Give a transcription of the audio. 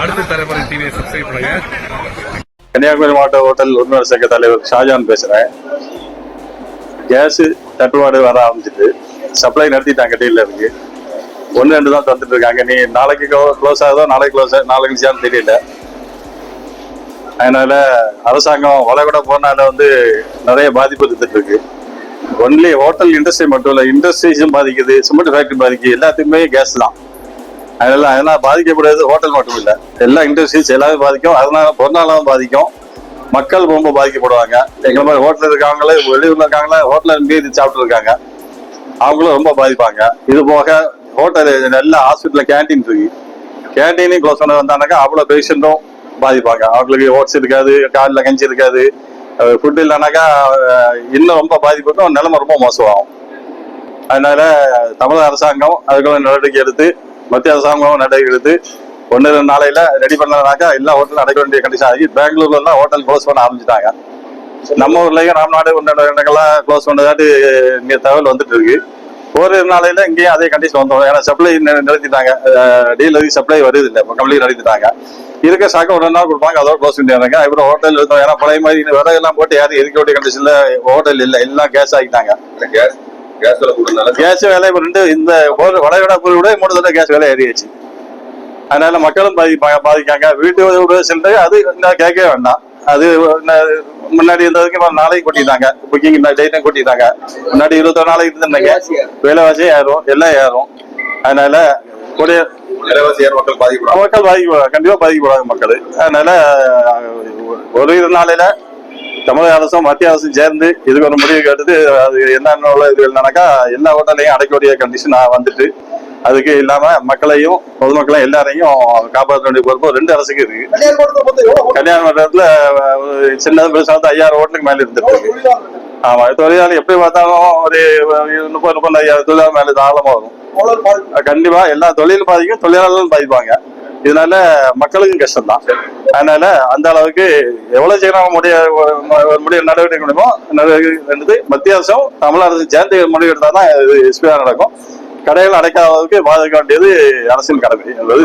அடுத்த தலைமுறை டிவியை சப்ஸ்கிரைப் பண்ணுங்க. கன்னியாகுமரி மாவட்ட ஹோட்டல் உரிமையாளர் சங்க தலைவர் ஷாஜான் பேசுறேன். கேஸ் தட்டுப்பாடு வர ஆரம்பிச்சிட்டு சப்ளை நடத்திட்டாங்க. டீல இருக்கு 1-2 தான் தந்துட்டு இருக்காங்க. நீ நாளைக்கு க்ளோஸ் ஆகுதோ நாளைக்கு தெரியல. அதனால அரசாங்கம் வளைகுடா போனால நிறைய பாதிப்பு இருந்துட்டு இருக்கு. ஒன்லி ஹோட்டல் இண்டஸ்ட்ரி மட்டும் இல்ல, இண்டஸ்ட்ரீஸும் பாதிக்குது, சிமெண்ட் ஃபேக்டரி பாதிக்குது, எல்லாத்துக்குமே கேஸ் தான். அதனால பாதிக்கப்படுறது ஹோட்டல் மட்டும் இல்ல, எல்லா இண்டஸ்ட்ரீஸ் எல்லாமே பாதிக்கும். அதனால பொருளாதாரம் பாதிக்கும், மக்கள் ரொம்ப பாதிக்கப்படுவாங்க. எங்களை மாதிரி ஹோட்டல் இருக்காங்களே, வெளியூர்ல இருக்காங்களே, ஹோட்டல்ல மீறி சாப்பிட்டு இருக்காங்க, அவங்களும் ரொம்ப பாதிப்பாங்க. இது போக ஹோட்டல் எல்லா ஹாஸ்பிட்டல்ல கேன்டீன் இருக்கு, கேன்டீனையும் க்ளோஸ் பண்ண வந்தானாக்கா அவ்வளவு பேஷண்ட்டும் பாதிப்பாங்க. அவங்களுக்கு ஓட்ஸ் இருக்காது, காலில் கஞ்சி இருக்காது, ஃபுட் இல்லைனாக்கா இன்னும் ரொம்ப பாதிப்புக்கும், நிலைமை ரொம்ப மோசமாகும். அதனால தமிழக அரசாங்கம் அதுக்குள்ள நடவடிக்கை எடுத்து, மத்திய அரசாங்கம் நடவடிக்கை எடுத்து 1-2 நாளையில ரெடி பண்ணனாக்கா எல்லா ஹோட்டலும் அடைக்க வேண்டிய கண்டிஷன் ஆகி, பெங்களூர்ல எல்லாம் ஹோட்டல் க்ளோஸ் பண்ண ஆரம்பிச்சுட்டாங்க. நம்ம ஊர்லயும் ராம்நாடு 1-2 இடங்கள்லாம் க்ளோஸ் பண்ணதாட்டு இங்க தகவல் வந்துட்டு இருக்கு. 1-2 நாளையில இங்கேயும் அதே கண்டிஷன் வந்துடும். ஏன்னா சப்ளை நிறுத்திட்டாங்க, டீலருக்கு சப்ளை வருது இல்லை, கம்ப்ளீட் நிறுத்திட்டாங்க. இருக்க சாக்க 1 நாள் கொடுப்பாங்க, அதோட க்ளோஸ் பண்ணிடுறாங்க. அப்புறம் ஹோட்டல் இருந்தோம், ஏன்னா பழைய மாதிரி விறகெல்லாம் போட்டு யாரும் எரிக்க வேண்டிய கண்டிஷன்ல ஹோட்டல் இல்லை, எல்லாம் கேஸ் ஆகிட்டாங்க. கேஸ் விலை இந்த வளைகுடா விட 3 தடவை கேஸ் விலை ஏறிடுச்சு. அதனால மக்களும் பாதிக்காங்க. வீட்டு சிலிண்டர் அது கேட்கவே வேண்டாம். அது முன்னாடி இருந்ததுக்கு நாளைக்கு கொட்டிட்டாங்க, புக்கிங் டேட்டும் கொட்டிட்டாங்க. முன்னாடி 21 நாளைக்கு இருந்தாங்க, விலைவாசி ஏறும், எல்லாம் ஏறும். அதனால மக்கள் பாதிக்கப்படுவாங்க, கண்டிப்பா பாதிக்கப்படுவாங்க மக்கள். அதனால 1-2 நாளையில தமிழக அரசும் மத்திய அரசும் சேர்ந்து இதுக்கு ஒரு முடிவு கேட்டது. அது என்னென்ன இது இல்லைனாக்கா எல்லா ஹோட்டலையும் அடைக்கக்கூடிய கண்டிஷன் வந்துட்டு, அதுக்கு இல்லாம மக்களையும் பொதுமக்களையும் எல்லாரையும் காப்பாற்ற வேண்டிய பொறுப்பு 2 அரசுக்கு இருக்கு. கன்னியாகுமரியில சின்ன பெருசா 5000 ஹோட்டலுக்கு மேல இருந்துட்டு இருக்கு. ஆமா, தொழிலாளி எப்படி பார்த்தாலும் ஒரு 30-35 தொழிலாளர் மேல தாராளமா வரும். கண்டிப்பா எல்லா தொழிலும் பாதிக்கும், தொழிலாளர்களும் பாதிப்பாங்க. இதனால மக்களுக்கும் கஷ்டம் தான். அதனால அந்த அளவுக்கு எவ்வளவு சீக்கிரம் முடிய நடவடிக்கை முடியுமோ நடவடிக்கை மத்திய அரசும் தமிழக அரசும் சேர்ந்து முடிவு எடுத்தாதான் இது ஸ்பீடா நடக்கும். கடைகள் அடைக்காத அளவுக்கு பாதிக்க வேண்டியது அரசின் கடமை.